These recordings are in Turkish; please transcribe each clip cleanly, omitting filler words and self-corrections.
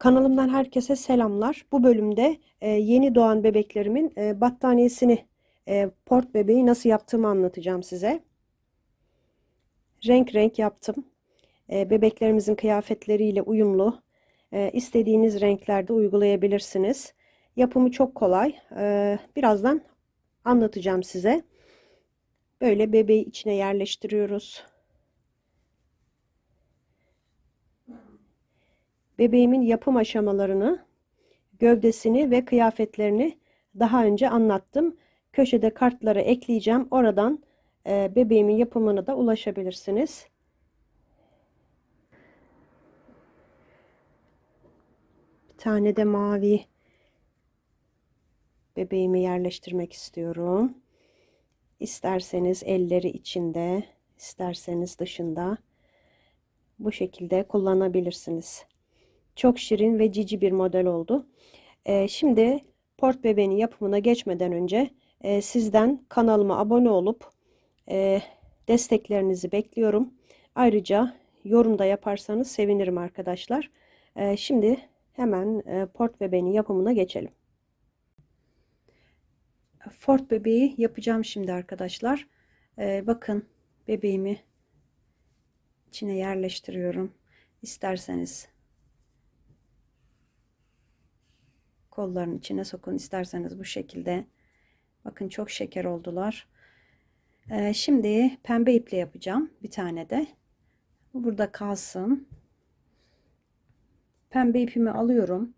Kanalımdan herkese selamlar. Bu bölümde yeni doğan bebeklerimin battaniyesini, port bebeği nasıl yaptığımı anlatacağım size. Renk renk yaptım. Bebeklerimizin kıyafetleriyle uyumlu. İstediğiniz renklerde uygulayabilirsiniz. Yapımı çok kolay. Birazdan anlatacağım size. Böyle bebeği içine yerleştiriyoruz. Bebeğimin yapım aşamalarını, gövdesini ve kıyafetlerini daha önce anlattım. Köşede kartları ekleyeceğim. Oradan bebeğimin yapımına da ulaşabilirsiniz. Bir tane de mavi bebeğimi yerleştirmek istiyorum. İsterseniz elleri içinde, isterseniz dışında bu şekilde kullanabilirsiniz. Çok şirin ve cici bir model oldu. Şimdi port bebeğinin yapımına geçmeden önce sizden kanalıma abone olup desteklerinizi bekliyorum. Ayrıca yorumda yaparsanız sevinirim arkadaşlar. Şimdi hemen port bebeğinin yapımına geçelim. Port bebeği yapacağım şimdi arkadaşlar. Bakın bebeğimi içine yerleştiriyorum. İsterseniz kolların içine sokun, isterseniz bu şekilde. Bakın çok şeker oldular. Şimdi pembe iple yapacağım bir tane de. Bu burada kalsın. Pembe ipimi alıyorum.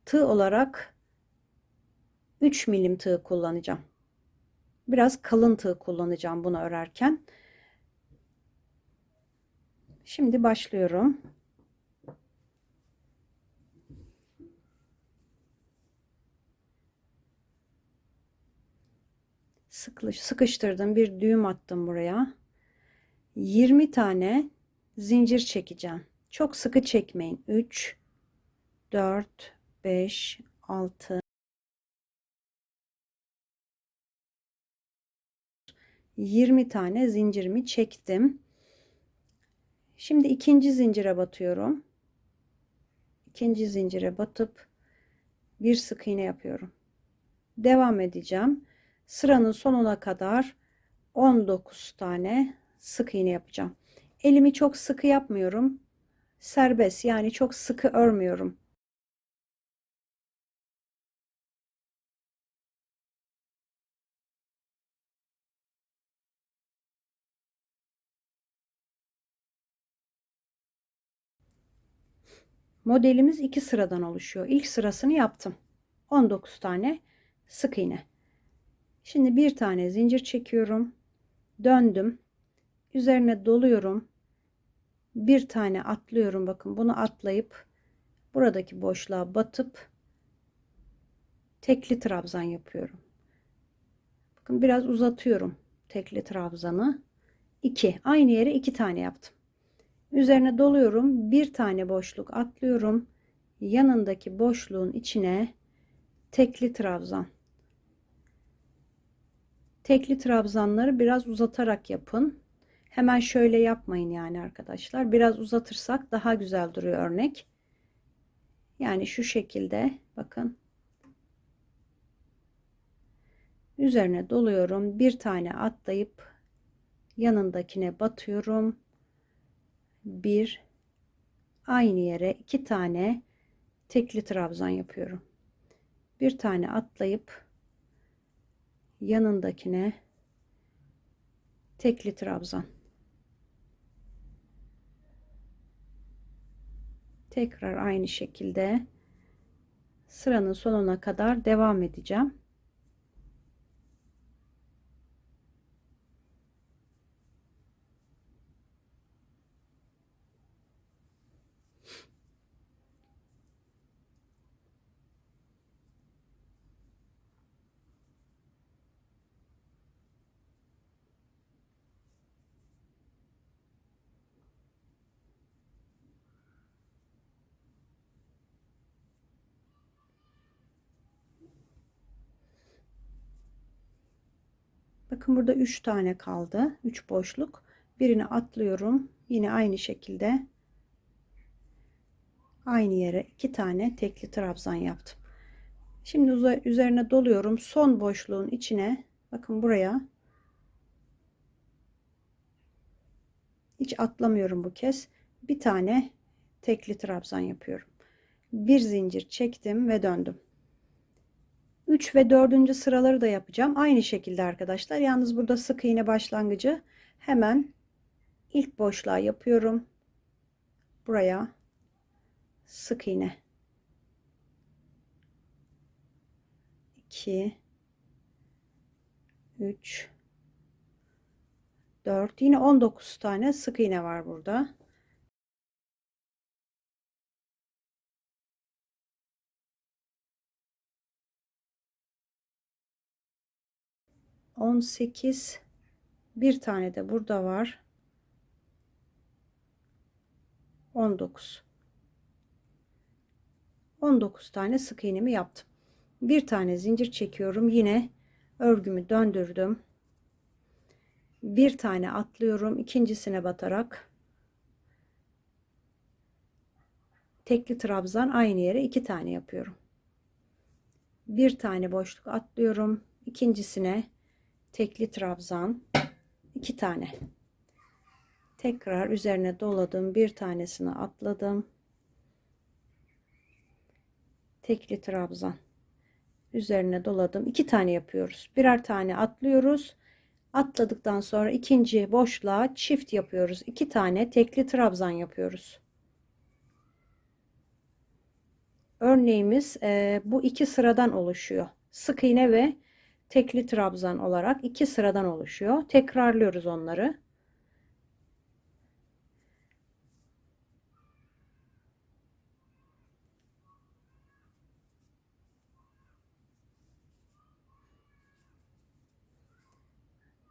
Tığ olarak 3 milim tığ kullanacağım. Biraz kalın tığ kullanacağım bunu örerken. Şimdi başlıyorum. Sıkıştırdım, bir düğüm attım buraya. 20 tane zincir çekeceğim. Çok sıkı çekmeyin. 3 4 5 6 20 tane zincirimi çektim. Şimdi ikinci zincire batıyorum. İkinci zincire batıp bir sık iğne yapıyorum. Devam edeceğim. Sıranın sonuna kadar 19 tane sık iğne yapacağım. Elimi çok sıkı yapmıyorum. Serbest, yani çok sıkı örmüyorum. Modelimiz iki sıradan oluşuyor. İlk sırasını yaptım. 19 tane sık iğne. Şimdi bir tane zincir çekiyorum. Döndüm. Üzerine doluyorum. Bir tane atlıyorum. Bakın bunu atlayıp buradaki boşluğa batıp tekli trabzan yapıyorum. Bakın biraz uzatıyorum tekli trabzanı. 2. Aynı yere 2 tane yaptım. Üzerine doluyorum. Bir tane boşluk atlıyorum. Yanındaki boşluğun içine tekli trabzan. Tekli trabzanları biraz uzatarak yapın. Hemen şöyle yapmayın yani arkadaşlar. Biraz uzatırsak daha güzel duruyor örnek. Yani şu şekilde bakın. Üzerine doluyorum. Bir tane atlayıp yanındakine batıyorum. Bir, aynı yere 2 tane tekli trabzan yapıyorum. Bir tane atlayıp yanındakine tekli trabzan. Tekrar aynı şekilde sıranın sonuna kadar devam edeceğim. Bakın burada 3 tane kaldı. 3 boşluk. Birini atlıyorum. Yine aynı şekilde aynı yere 2 tane tekli trabzan yaptım. Şimdi üzerine doluyorum. Son boşluğun içine bakın buraya hiç atlamıyorum bu kez. Bir tane tekli trabzan yapıyorum. Bir zincir çektim ve döndüm. 3 ve 4. sıraları da yapacağım. Aynı şekilde arkadaşlar. Yalnız burada sık iğne başlangıcı hemen ilk boşluğa yapıyorum. Buraya sık iğne. 2 3 4 yine 19 tane sık iğne var burada. 18 bir tane de burada var. 19 tane sık iğnemi yaptım. Bir tane zincir çekiyorum. Yine örgümü döndürdüm. Bir tane atlıyorum. İkincisine batarak tekli trabzan aynı yere 2 tane yapıyorum. Bir tane boşluk atlıyorum. İkincisine tekli trabzan 2 tane. Tekrar üzerine doladım. Bir tanesini atladım. Tekli trabzan. Üzerine doladım. 2 tane yapıyoruz. Birer tane atlıyoruz. Atladıktan sonra ikinci boşluğa çift yapıyoruz. 2 tane tekli trabzan yapıyoruz. Örneğimiz bu 2 sıradan oluşuyor. Sık iğne ve tekli trabzan olarak 2 sıradan oluşuyor. Tekrarlıyoruz onları.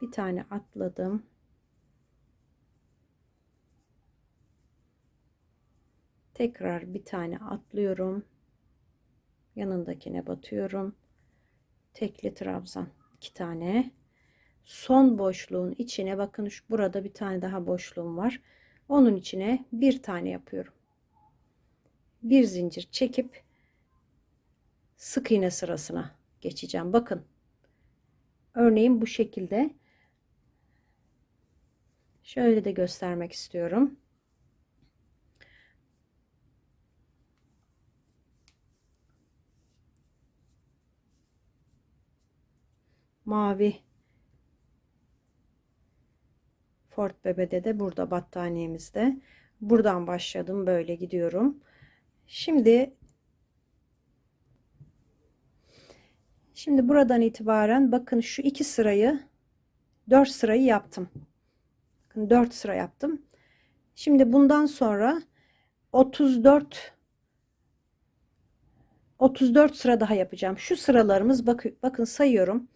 Bir tane atladım. Tekrar bir tane atlıyorum. Yanındakine batıyorum. Tekli trabzan 2 tane. Son boşluğun içine bakın burada bir tane daha boşluğum var. Onun içine bir tane yapıyorum. Bir zincir çekip sık iğne sırasına geçeceğim. Bakın. Örneğin bu şekilde. Şöyle de göstermek istiyorum. Mavi Fort Bebe'de de burada battaniyemizde. Buradan başladım. Böyle gidiyorum. Şimdi buradan itibaren bakın şu 2 sırayı 4 sırayı yaptım. Bakın 4 sıra yaptım. Şimdi bundan sonra 34 sıra daha yapacağım. Şu sıralarımız bakın sayıyorum.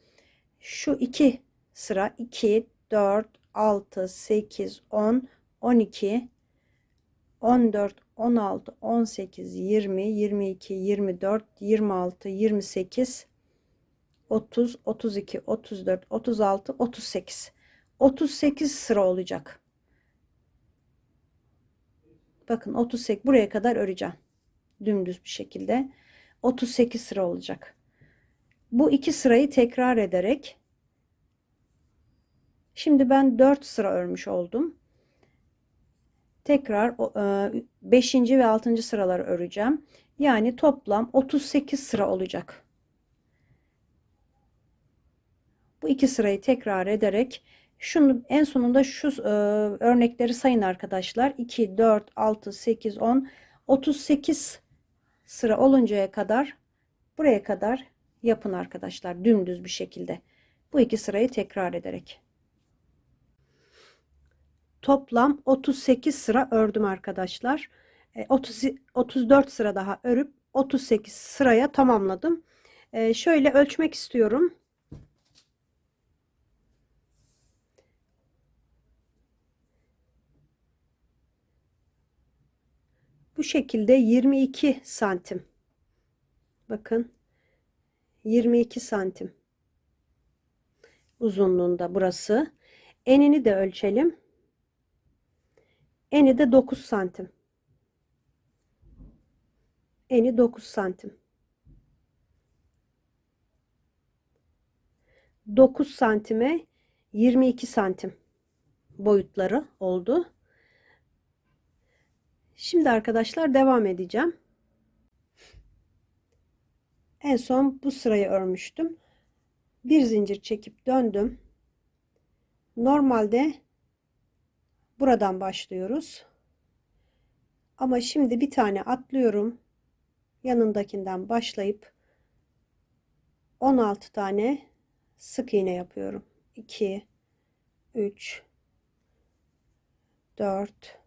Şu 2 sıra 2 4 6 8 10 12 14 16 18 20 22 24 26 28 30 32 34 36 38 sıra olacak. Bakın 38 buraya kadar öreceğim. Dümdüz bir şekilde 38 sıra olacak. Bu 2 sırayı tekrar ederek şimdi ben 4 sıra örmüş oldum. Tekrar 5. ve 6. sıraları öreceğim. Yani toplam 38 sıra olacak. Bu 2 sırayı tekrar ederek şunu en sonunda şu örnekleri sayın arkadaşlar. 2 4 6 8 10 38 sıra oluncaya kadar buraya kadar yapın arkadaşlar, dümdüz bir şekilde. Bu 2 sırayı tekrar ederek. Toplam 38 sıra ördüm arkadaşlar. 34 sıra daha örüp 38 sıraya tamamladım. Şöyle ölçmek istiyorum. Bu şekilde 22 santim. Bakın 22 santim uzunluğunda burası. Enini de ölçelim. Eni de 9 santim. Eni 9 santim. 9 santime 22 santim boyutları oldu. Şimdi arkadaşlar devam edeceğim. En son bu sırayı örmüştüm. Bir zincir çekip döndüm. Normalde buradan başlıyoruz. Ama şimdi bir tane atlıyorum. Yanındakinden başlayıp 16 tane sık iğne yapıyorum. 2 3 4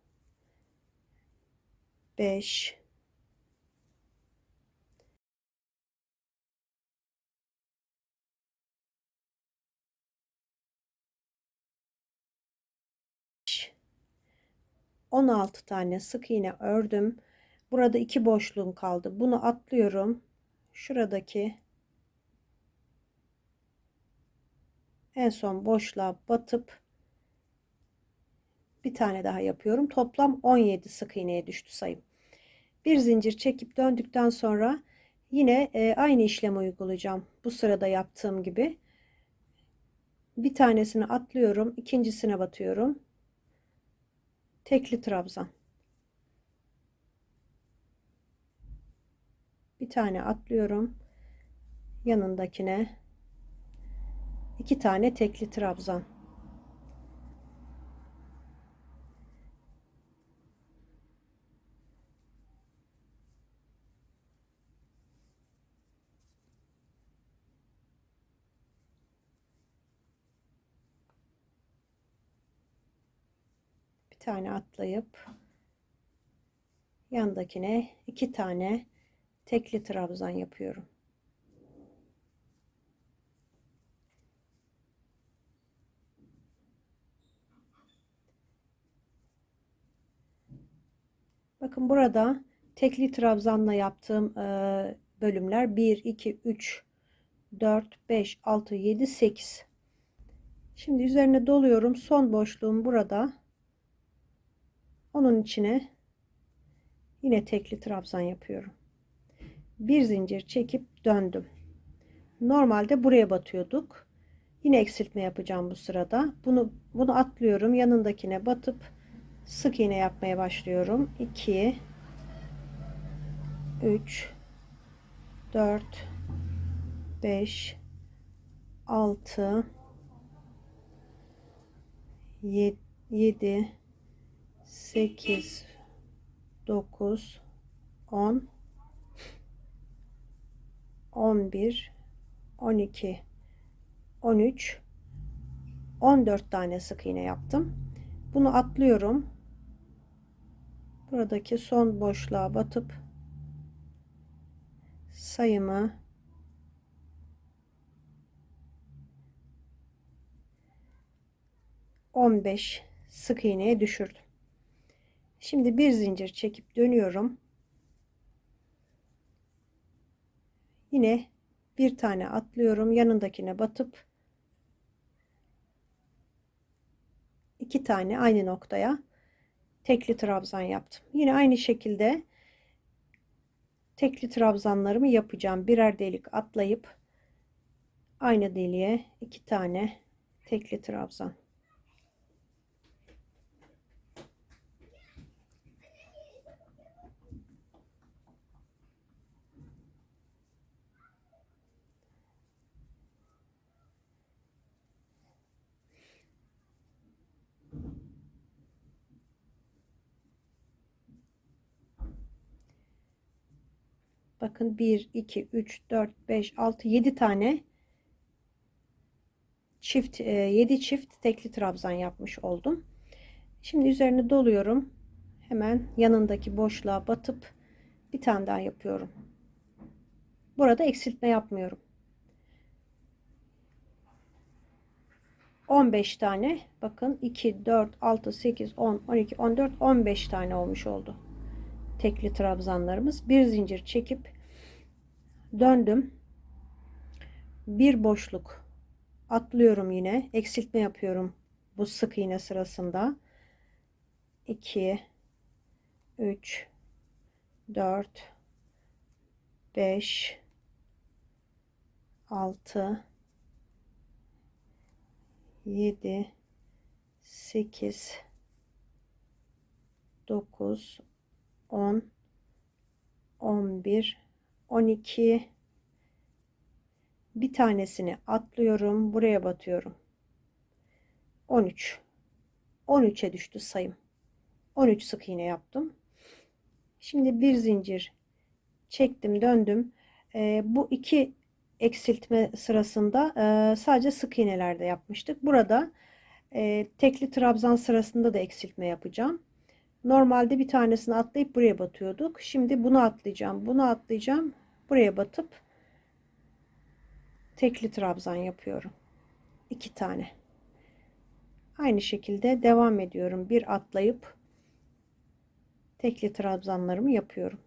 5 16 tane sık iğne ördüm. Burada iki boşluğum kaldı. Bunu atlıyorum. Şuradaki en son boşluğa batıp bir tane daha yapıyorum. Toplam 17 sık iğneye düştü sayım. Bir zincir çekip döndükten sonra yine aynı işlemi uygulayacağım. Bu sırada yaptığım gibi. Bir tanesini atlıyorum. İkincisine batıyorum. Tekli trabzan. Bir tane atlıyorum. Yanındakine 2 tane tekli trabzan. Bir tane atlayıp yandakine 2 tane tekli trabzan yapıyorum. Bakın burada tekli trabzanla yaptığım bölümler 1 2 3 4 5 6 7 8. Şimdi üzerine doluyorum. Son boşluğum burada. Onun içine yine tekli trabzan yapıyorum. Bir zincir çekip döndüm. Normalde buraya batıyorduk. Yine eksiltme yapacağım bu sırada. Bunu atlıyorum. Yanındakine batıp sık iğne yapmaya başlıyorum. 2 3 4 5 6 7 8 9 10 11 12 13 14 tane sık iğne yaptım. Bunu atlıyorum. Buradaki son boşluğa batıp sayımı 15 sık iğneye düşürdüm. Şimdi bir zincir çekip dönüyorum. Yine bir tane atlıyorum. Yanındakine batıp 2 tane aynı noktaya tekli trabzan yaptım. Yine aynı şekilde tekli trabzanlarımı yapacağım. Birer delik atlayıp aynı deliğe 2 tane tekli trabzan. Bakın 1 2 3 4 5 6 7 tane çift 7 çift tekli trabzan yapmış oldum. Şimdi üzerine doluyorum. Hemen yanındaki boşluğa batıp bir tane daha yapıyorum. Burada eksiltme yapmıyorum. 15 tane, bakın 2 4 6 8 10 12 14 15 tane olmuş oldu tekli trabzanlarımız. Bir zincir çekip döndüm. Bir boşluk atlıyorum, yine eksiltme yapıyorum bu sık iğne sırasında. 2, 3, 4, 5, 6, 7, 8, 9, 10, 11, 12. Bir tanesini atlıyorum. Buraya batıyorum. 13. 13'e düştü sayım. 13 sık iğne yaptım. Şimdi bir zincir çektim, döndüm. Bu iki eksiltme sırasında sadece sık iğnelerde yapmıştık. Burada tekli trabzan sırasında da eksiltme yapacağım. Normalde bir tanesini atlayıp buraya batıyorduk. Şimdi bunu atlayacağım. Bunu atlayacağım. Buraya batıp tekli trabzan yapıyorum. 2 tane. Aynı şekilde devam ediyorum. Bir atlayıp tekli trabzanlarımı yapıyorum.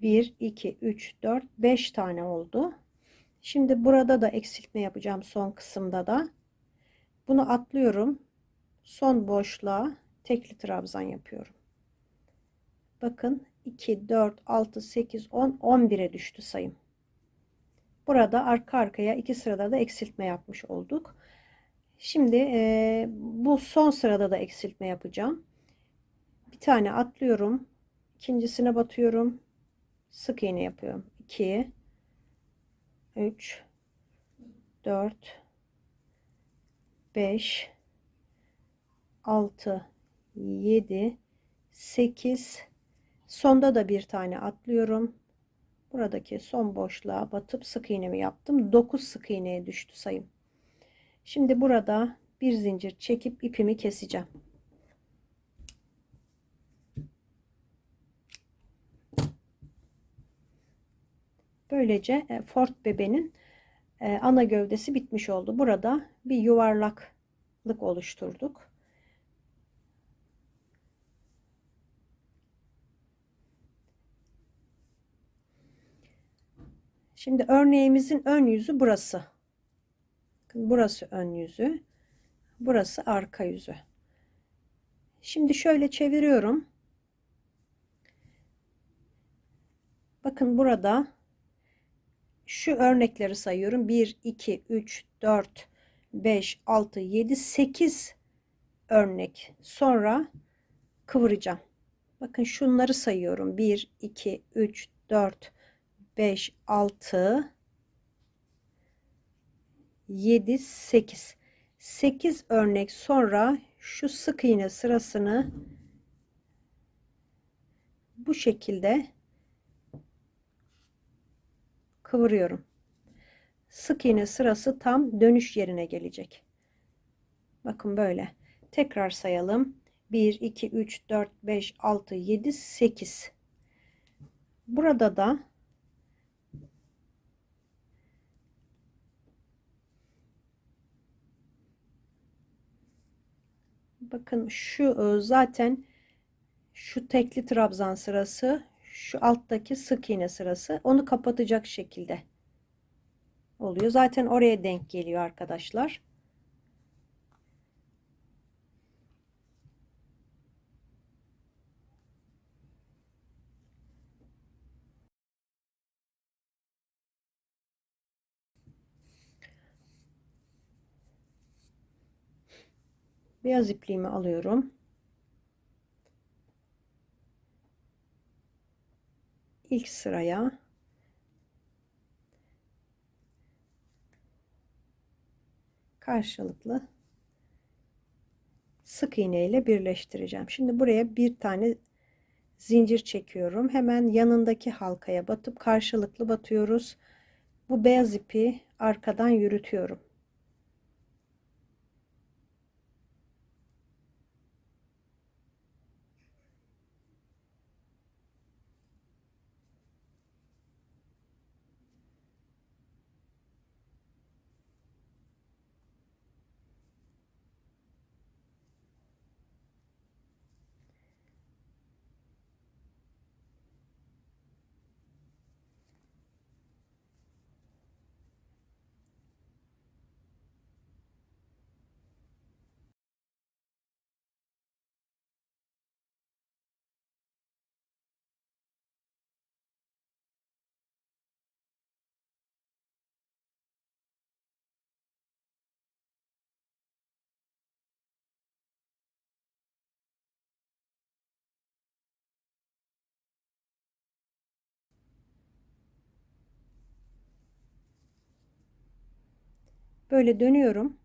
Bir, iki, üç, dört, 5 tane oldu. Şimdi burada da eksiltme yapacağım son kısımda da. Bunu atlıyorum. Son boşluğa tekli trabzan yapıyorum. Bakın 2, 4, 6, 8, 10, 11'e düştü sayım. Burada arka arkaya iki sırada da eksiltme yapmış olduk. Şimdi bu son sırada da eksiltme yapacağım. Bir tane atlıyorum. İkincisine batıyorum. Sık iğne yapıyorum. 2, 3, 4, 5, 6, 7, 8. Sonda da bir tane atlıyorum. Buradaki son boşluğa batıp sık iğnemi yaptım. 9 sık iğneye düştü sayım. Şimdi burada bir zincir çekip ipimi keseceğim. Böylece Ford bebenin ana gövdesi bitmiş oldu. Burada bir yuvarlaklık oluşturduk. Şimdi örneğimizin ön yüzü burası. Burası ön yüzü. Burası arka yüzü. Şimdi şöyle çeviriyorum. Bakın burada şu örnekleri sayıyorum. 1, 2, 3, 4, 5, 6, 7, 8 örnek. Sonra kıvıracağım. Bakın şunları sayıyorum. 1, 2, 3, 4, 5, 6, 7, 8. 8 örnek sonra şu sık iğne sırasını bu şekilde kıvırıyorum. Sık iğne sırası tam dönüş yerine gelecek. Bakın böyle. Tekrar sayalım. 1, 2, 3, 4, 5, 6, 7, 8. Burada da bakın şu zaten şu tekli trabzan sırası, şu alttaki sık iğne sırası, onu kapatacak şekilde oluyor. Zaten oraya denk geliyor arkadaşlar. Beyaz ipliğimi alıyorum. İlk sıraya karşılıklı sık iğne ile birleştireceğim. Şimdi buraya bir tane zincir çekiyorum. Hemen yanındaki halkaya batıp karşılıklı batıyoruz. Bu beyaz ipi arkadan yürütüyorum. Böyle dönüyorum.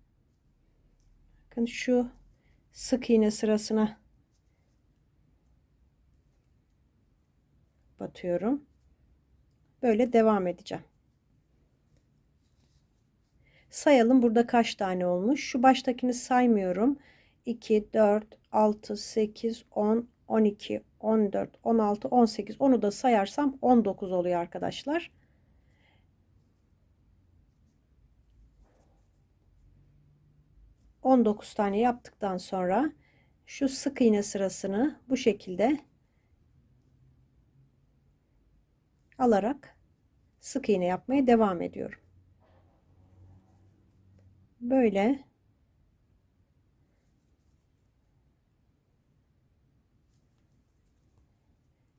Bakın şu sık iğne sırasına batıyorum. Böyle devam edeceğim. Sayalım burada kaç tane olmuş. Şu baştakini saymıyorum. 2, 4, 6, 8, 10, 12, 14, 16, 18. Onu da sayarsam 19 oluyor arkadaşlar. ...19 tane yaptıktan sonra... ...şu sık iğne sırasını... ...bu şekilde... ...alarak... ...sık iğne yapmaya devam ediyorum. Böyle...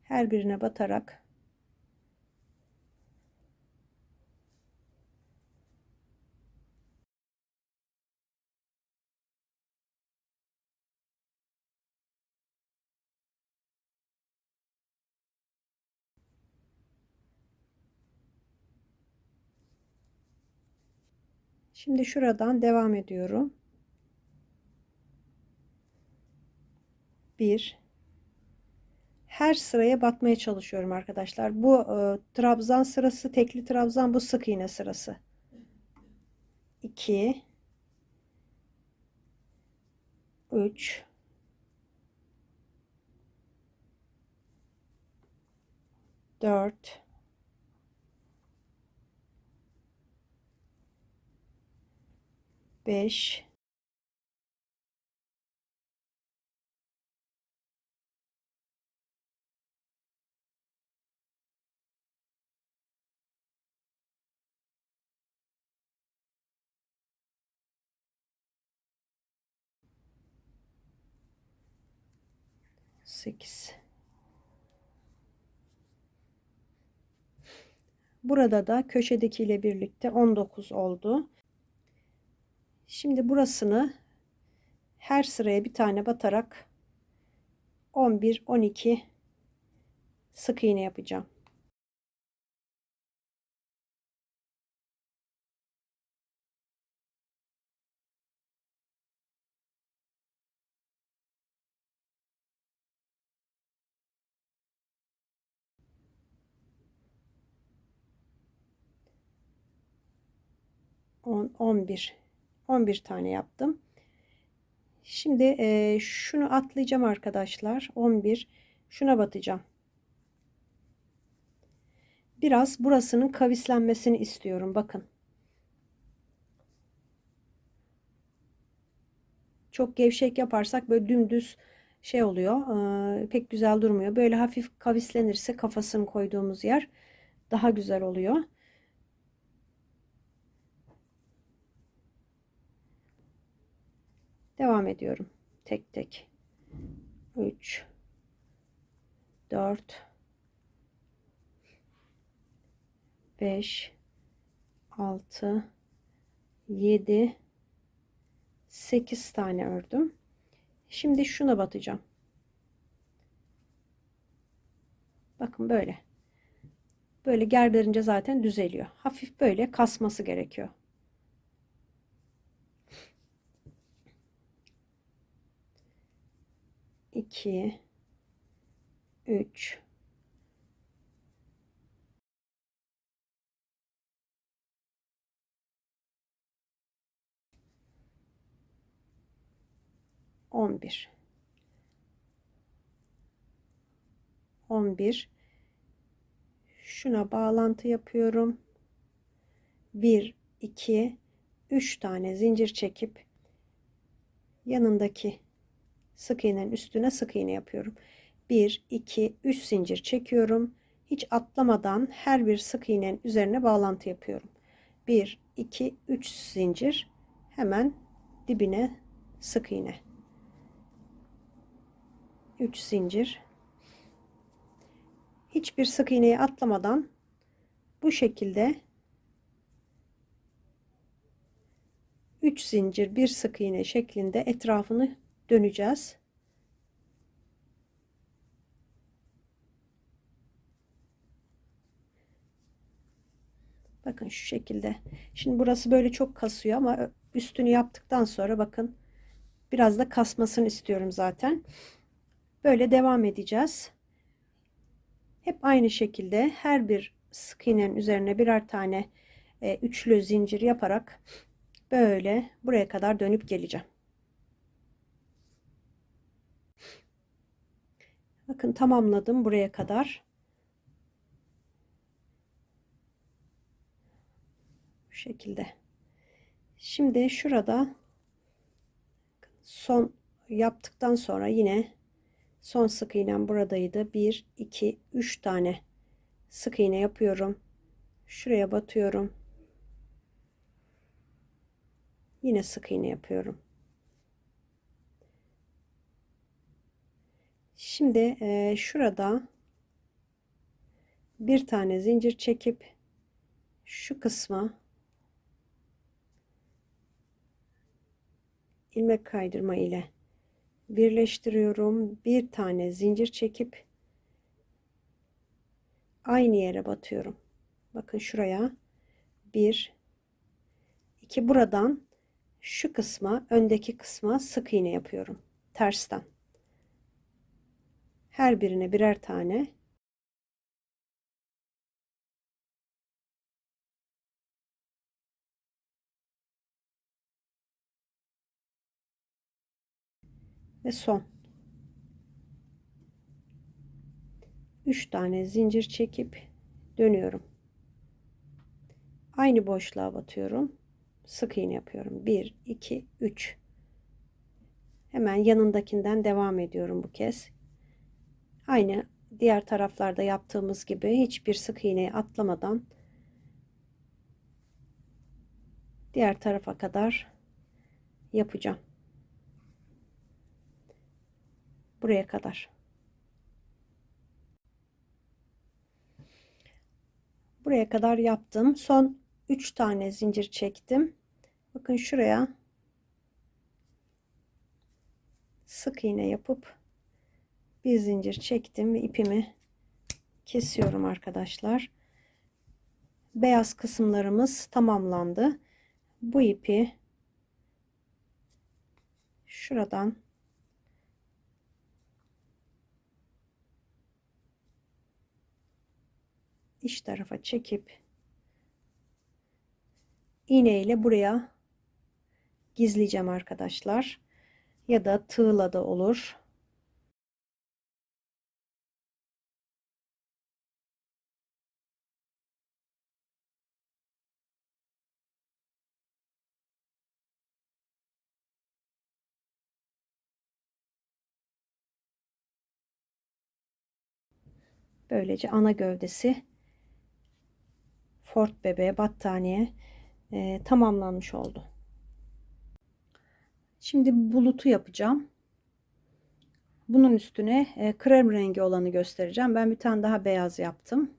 ...her birine batarak... Şimdi şuradan devam ediyorum. 1, her sıraya batmaya çalışıyorum arkadaşlar. Bu trabzan sırası, tekli trabzan, bu sık iğne sırası. 2, 3, 4, 5, 8. Burada da köşedekiyle birlikte 19 oldu. Şimdi burasını her sıraya bir tane batarak 11, 12 sık iğne yapacağım. On, 11. 11 tane yaptım. Şimdi şunu atlayacağım arkadaşlar. 11. Şuna batacağım. Biraz burasının kavislenmesini istiyorum. Bakın. Çok gevşek yaparsak böyle dümdüz şey oluyor. Pek güzel durmuyor. Böyle hafif kavislenirse kafasını koyduğumuz yer daha güzel oluyor. Devam ediyorum. Tek tek. 3, 4, 5, 6, 7, 8 tane ördüm. Şimdi şuna batacağım. Bakın böyle. Böyle gerdirince zaten düzeliyor. Hafif böyle kasması gerekiyor. İki, 3, 11, 11. Şuna bağlantı yapıyorum. 1, 2, 3 tane zincir çekip yanındaki sık iğnenin üstüne sık iğne yapıyorum. 1, 2, 3 zincir çekiyorum. Hiç atlamadan her bir sık iğnenin üzerine bağlantı yapıyorum. 1, 2, 3 zincir, hemen dibine sık iğne. 3 zincir. Hiçbir sık iğneyi atlamadan bu şekilde 3 zincir, bir sık iğne şeklinde etrafını döneceğiz. Bakın şu şekilde. Şimdi burası böyle çok kasıyor ama üstünü yaptıktan sonra bakın biraz da kasmasını istiyorum zaten. Böyle devam edeceğiz. Hep aynı şekilde her bir sık iğnenin üzerine birer tane üçlü zincir yaparak böyle buraya kadar dönüp geleceğim. Bakın tamamladım buraya kadar. Bu şekilde. Şimdi şurada son yaptıktan sonra yine son sık iğnem buradaydı. 1, 2, 3 tane sık iğne yapıyorum. Şuraya batıyorum. Yine sık iğne yapıyorum. Şimdi şurada bir tane zincir çekip şu kısma ilmek kaydırma ile birleştiriyorum. Bir tane zincir çekip aynı yere batıyorum. Bakın şuraya 1, 2, buradan şu kısma, öndeki kısma sık iğne yapıyorum. Tersten. Her birine birer tane. Ve son. 3 tane zincir çekip dönüyorum. Aynı boşluğa batıyorum. Sık iğne yapıyorum. 1, 2, 3. Hemen yanındakinden devam ediyorum bu kez. Aynı diğer taraflarda yaptığımız gibi hiçbir sık iğneyi atlamadan diğer tarafa kadar yapacağım. Buraya kadar. Buraya kadar yaptım. Son 3 tane zincir çektim. Bakın şuraya sık iğne yapıp bir zincir çektim ve ipimi kesiyorum arkadaşlar. Beyaz kısımlarımız tamamlandı. Bu ipi şuradan iç tarafa çekip iğne ile buraya gizleyeceğim arkadaşlar. Ya da tığla da olur. Böylece ana gövdesi Fort Bebe battaniye tamamlanmış oldu. Şimdi bulutu yapacağım. Bunun üstüne krem rengi olanı göstereceğim. Ben bir tane daha beyaz yaptım.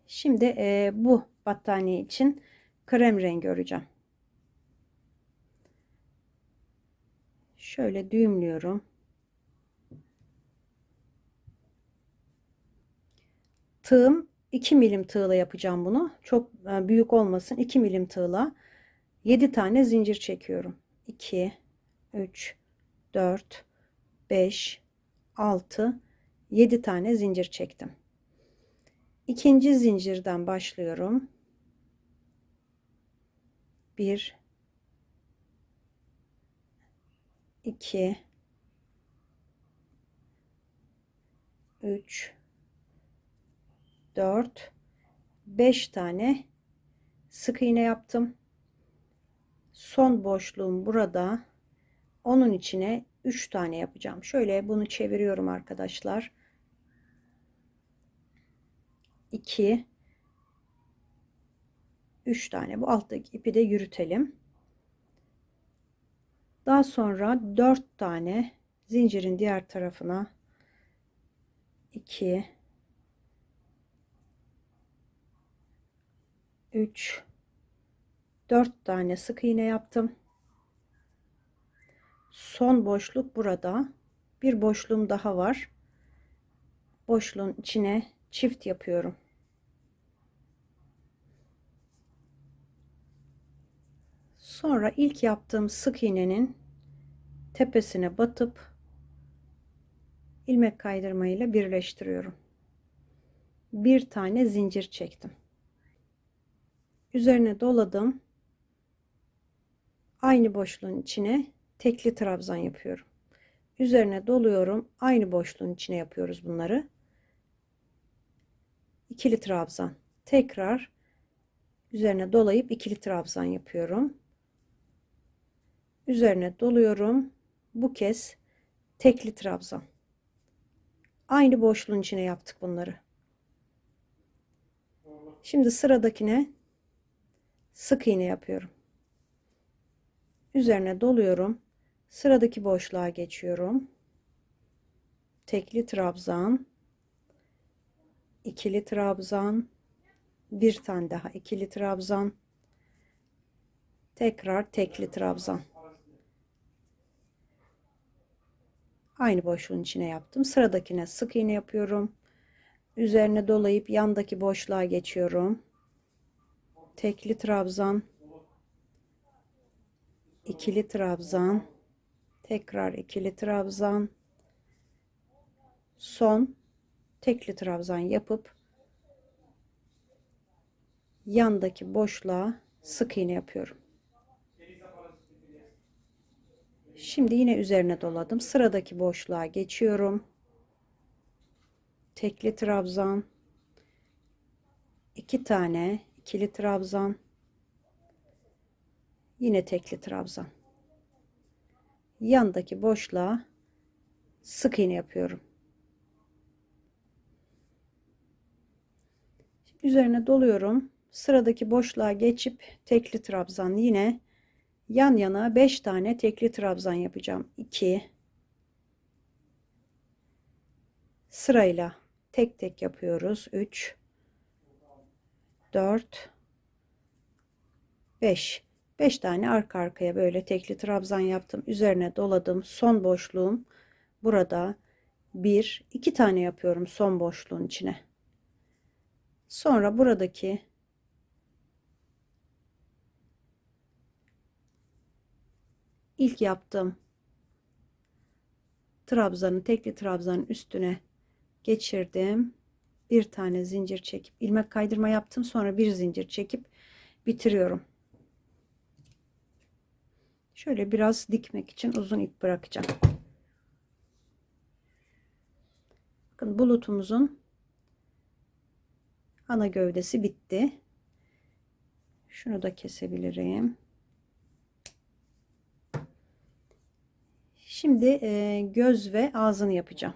Şimdi bu battaniye için krem rengi öreceğim. Şöyle düğümlüyorum. Tığım 2 milim tığla yapacağım bunu. Çok büyük olmasın. 2 milim tığla 7 tane zincir çekiyorum. 2, 3, 4, 5, 6, 7 tane zincir çektim. İkinci zincirden başlıyorum. 1, 2, 3, 4, 5 tane sık iğne yaptım. Son boşluğum burada. Onun içine 3 tane yapacağım. Şöyle bunu çeviriyorum arkadaşlar. 2, 3 tane. Bu alttaki ipi de yürütelim. Daha sonra 4 tane zincirin diğer tarafına 2, 3, 4 tane sık iğne yaptım. Son boşluk burada. Bir boşluğum daha var. Boşluğun içine çift yapıyorum. Sonra ilk yaptığım sık iğnenin tepesine batıp ilmek kaydırmayla birleştiriyorum. Bir tane zincir çektim. Üzerine doladım. Aynı boşluğun içine tekli trabzan yapıyorum. Üzerine doluyorum. Aynı boşluğun içine yapıyoruz bunları. İkili trabzan. Tekrar üzerine dolayıp ikili trabzan yapıyorum. Üzerine doluyorum. Bu kez tekli trabzan. Aynı boşluğun içine yaptık bunları. Şimdi sıradakine sık iğne yapıyorum. Üzerine doluyorum. Sıradaki boşluğa geçiyorum. Tekli trabzan, ikili trabzan, bir tane daha ikili trabzan, tekrar tekli trabzan. Aynı boşluğun içine yaptım. Sıradakine sık iğne yapıyorum. Üzerine dolayıp yandaki boşluğa geçiyorum. Tekli trabzan, ikili trabzan, tekrar ikili trabzan, son tekli trabzan yapıp yandaki boşluğa sık iğne yapıyorum. Şimdi yine üzerine doladım. Sıradaki boşluğa geçiyorum. Tekli trabzan, iki tane ikili trabzan, yine tekli trabzan. Yandaki boşluğa sık iğne yapıyorum. Üzerine doluyorum. Sıradaki boşluğa geçip tekli trabzan, yine yan yana 5 tane tekli trabzan yapacağım. 2 sırayla tek tek yapıyoruz. 3 4 5 5 tane arka arkaya böyle tekli trabzan yaptım. Üzerine doladım. Son boşluğum burada. 1 2 tane yapıyorum son boşluğun içine. Sonra buradaki ilk yaptığım trabzanı tekli trabzanın üstüne geçirdim. Bir tane zincir çekip ilmek kaydırma yaptım. Sonra bir zincir çekip bitiriyorum. Şöyle biraz dikmek için uzun ip bırakacağım. Bakın bulutumuzun ana gövdesi bitti. Şunu da kesebilirim. Şimdi göz ve ağzını yapacağım.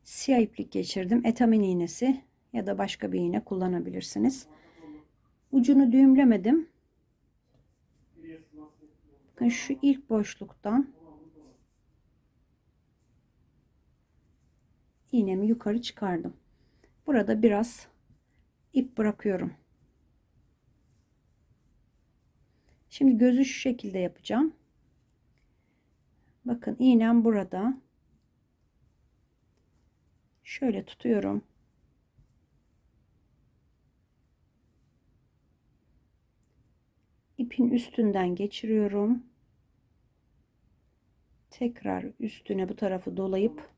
Siyah iplik geçirdim. Etamin iğnesi ya da başka bir iğne kullanabilirsiniz. Ucunu düğümlemedim. Bakın şu ilk boşluktan iğnemi yukarı çıkardım. Burada biraz ip bırakıyorum. Şimdi gözü şu şekilde yapacağım. Bakın iğnem burada. Şöyle tutuyorum. İpin üstünden geçiriyorum. Tekrar üstüne bu tarafı dolayıp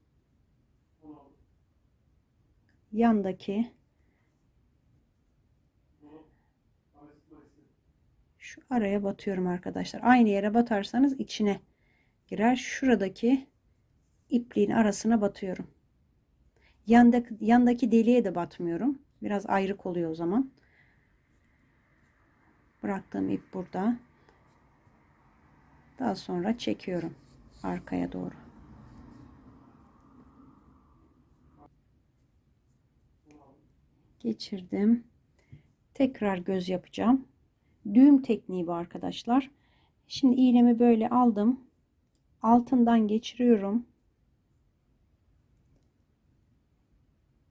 yandaki şu araya batıyorum arkadaşlar. Aynı yere batarsanız içine girer. Şuradaki ipliğin arasına batıyorum. Yandaki deliğe de batmıyorum. Biraz ayrık oluyor o zaman. Bıraktığım ip burada. Daha sonra çekiyorum arkaya doğru. Geçirdim. Tekrar göz yapacağım. Düğüm tekniği bu arkadaşlar. Şimdi iğnemi böyle aldım. Altından geçiriyorum.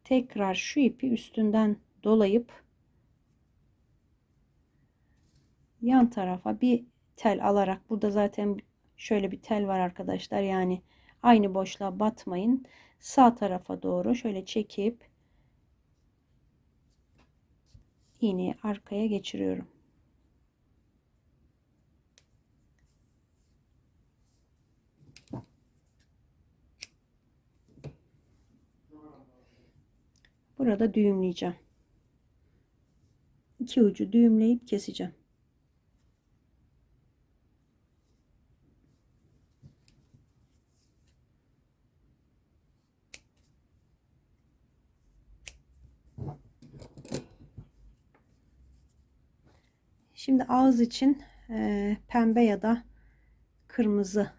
Tekrar şu ipi üstünden dolayıp yan tarafa bir tel alarak, burada zaten şöyle bir tel var arkadaşlar, yani aynı boşluğa batmayın, sağ tarafa doğru şöyle çekip iğneyi arkaya geçiriyorum. Burada düğümleyeceğim. İki ucu düğümleyip keseceğim. Şimdi ağız için pembe ya da kırmızı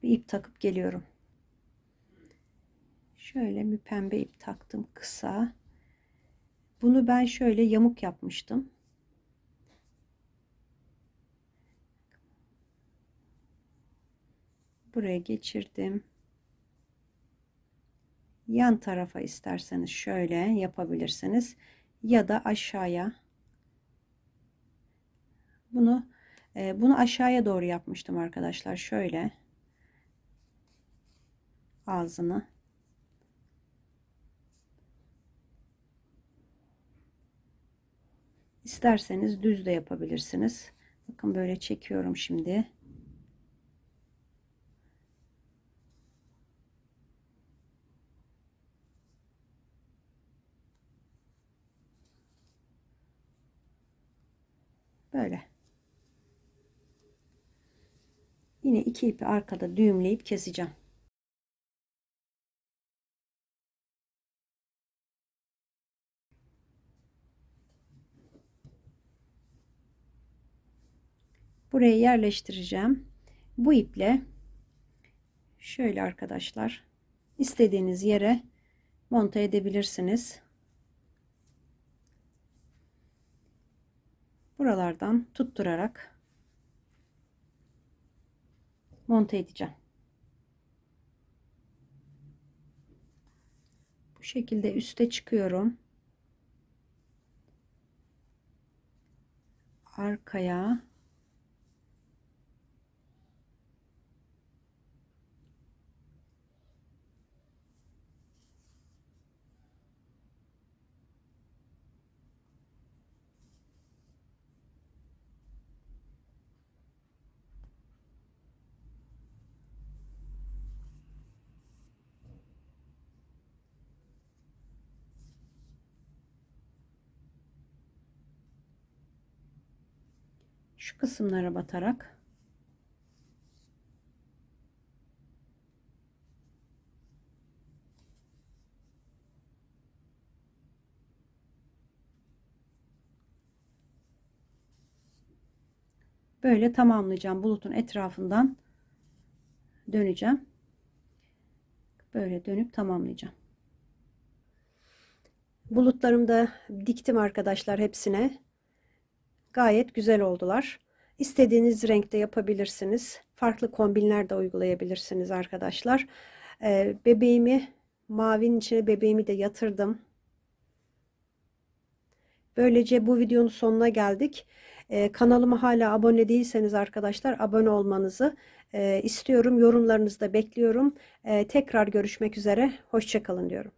bir ip takıp geliyorum. Şöyle bir pembe ip taktım, kısa. Bunu ben şöyle yamuk yapmıştım. Buraya geçirdim. Yan tarafa isterseniz şöyle yapabilirsiniz ya da aşağıya. Bunu aşağıya doğru yapmıştım arkadaşlar. Şöyle ağzını. İsterseniz düz de yapabilirsiniz. Bakın böyle çekiyorum şimdi. Böyle. Yine iki ipi arkada düğümleyip keseceğim. Buraya yerleştireceğim. Bu iple şöyle arkadaşlar istediğiniz yere monte edebilirsiniz. Buralardan tutturarak monte edeceğim. Bu şekilde üste çıkıyorum. Arkaya şu kısımlara batarak böyle tamamlayacağım. Bulutun etrafından döneceğim. Böyle dönüp tamamlayacağım. Bulutlarımı da diktim arkadaşlar hepsine. Gayet güzel oldular. İstediğiniz renkte yapabilirsiniz. Farklı kombinler de uygulayabilirsiniz arkadaşlar. Bebeğimi mavinin içine bebeğimi de yatırdım. Böylece bu videonun sonuna geldik. Kanalıma hala abone değilseniz arkadaşlar abone olmanızı istiyorum. Yorumlarınızı da bekliyorum. Tekrar görüşmek üzere. Hoşça kalın diyorum.